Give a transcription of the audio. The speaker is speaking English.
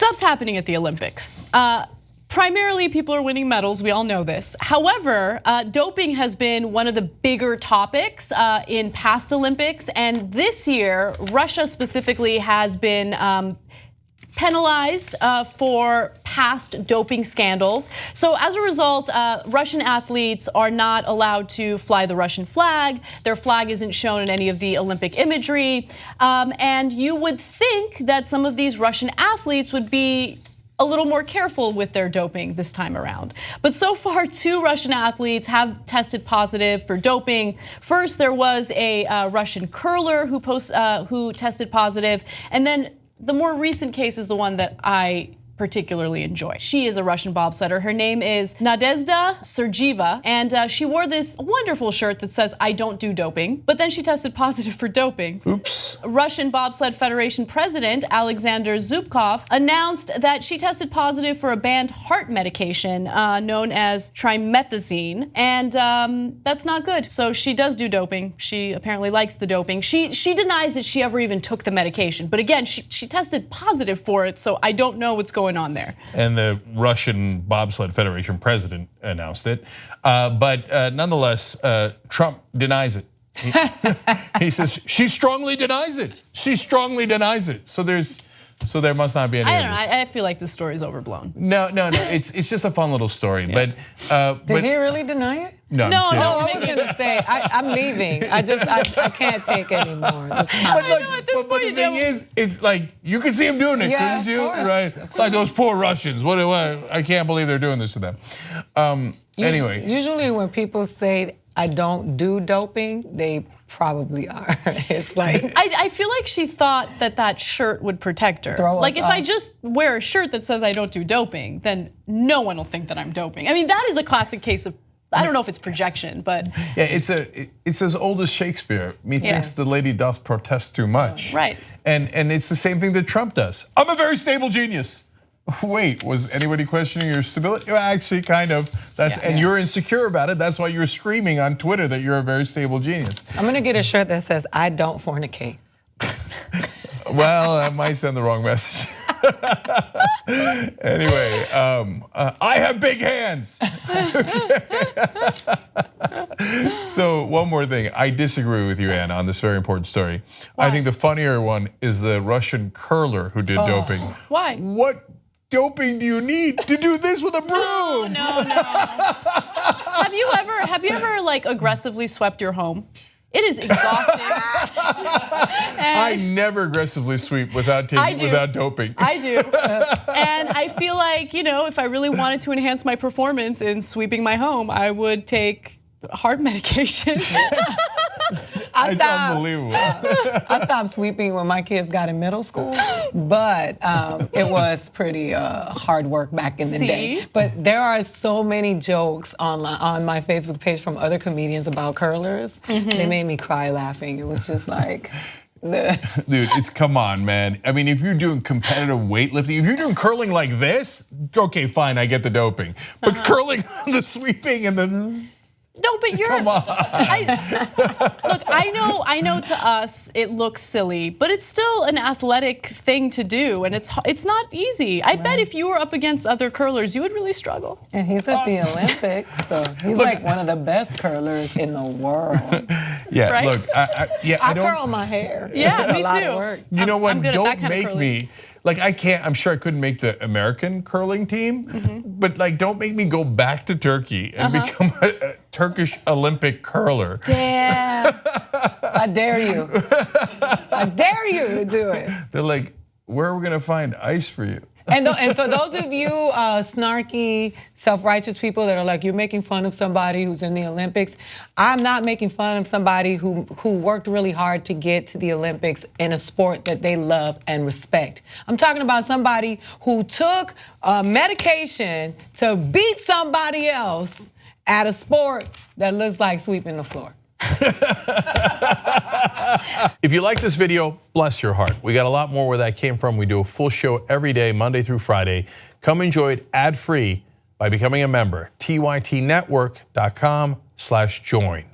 Stuff's happening at the Olympics. Primarily, people are winning medals, we all know this. However, doping has been one of the bigger topics in past Olympics, and this year, Russia specifically has been penalized for past doping scandals. So as a result, Russian athletes are not allowed to fly the Russian flag. Their flag isn't shown in any of the Olympic imagery. And you would think that some of these Russian athletes would be a little more careful with their doping this time around. But so far, 2 Russian athletes have tested positive for doping. First, there was a Russian curler who tested positive, and then the more recent case is the one that I particularly enjoy. She is a Russian bobsledder. Her name is Nadezhda Sergeeva, and she wore this wonderful shirt that says, "I don't do doping," but then she tested positive for doping. Oops. Russian Bobsled Federation president Alexander Zubkov announced that she tested positive for a banned heart medication known as trimethazine, and that's not good. So she does do doping. She apparently likes the doping. She denies that she ever even took the medication, but again, she tested positive for it, so I don't know what's going on there. And the Russian Bobsled Federation president announced it. But nonetheless, Trump denies it. He says she strongly denies it. She strongly denies it. So there must not be any. I don't know. I feel like this story is overblown. No. It's just a fun little story. Yeah. But did he really deny it? No. I was gonna say I'm leaving. I can't take anymore. But the thing is, it's like you can see him doing it, couldn't you? Right? Like those poor Russians. What? I can't believe they're doing this to them. Anyway. Usually when people say I don't do doping, they probably are. It's like I feel like she thought that shirt would protect her. Like if I just wear a shirt that says I don't do doping, then no one will think that I'm doping. I mean, that is a classic case of, I don't know if it's projection, but yeah, it's as old as Shakespeare. Methinks the lady doth protest too much. Right. And it's the same thing that Trump does. I'm a very stable genius. Wait, was anybody questioning your stability? Well, actually, kind of. And you're insecure about it. That's why you're screaming on Twitter that you're a very stable genius. I'm gonna get a shirt that says I don't fornicate. Well, that might send the wrong message. Anyway, I have big hands. So one more thing, I disagree with you, Anna, on this very important story. Why? I think the funnier one is the Russian curler who did doping. Why? What doping do you need to do this with a broom? No. Have you ever like aggressively swept your home? It is exhausting. I never aggressively sweep without doping. I do. And I feel like, if I really wanted to enhance my performance in sweeping my home, I would take heart medication. It's unbelievable. I stopped sweeping when my kids got in middle school, but it was pretty hard work back in the day. But there are so many jokes on my Facebook page from other comedians about curlers. They made me cry laughing. It was just like, dude, come on, man. I mean, if you're doing competitive weightlifting, if you're doing curling like this, okay, fine, I get the doping. But curling, the sweeping, and the no, but you're. Come on. Look, I know. To us, it looks silly, but it's still an athletic thing to do, and it's not easy. I bet if you were up against other curlers, you would really struggle. And he's at the Olympics, so he's like one of the best curlers in the world. Yeah, right? Look, I curl my hair. Yeah, it's me a lot too. Of work. You know what? Don't make me. Like I can't, I'm sure I couldn't make the American curling team, but like don't make me go back to Turkey and become a Turkish Olympic curler. Damn, I dare you. I dare you to do it. They're like, where are we gonna find ice for you? And for those of you snarky, self-righteous people that are like, you're making fun of somebody who's in the Olympics, I'm not making fun of somebody who worked really hard to get to the Olympics in a sport that they love and respect. I'm talking about somebody who took medication to beat somebody else at a sport that looks like sweeping the floor. If you like this video, bless your heart. We got a lot more where that came from. We do a full show every day, Monday through Friday. Come enjoy it ad-free by becoming a member. tytnetwork.com/join.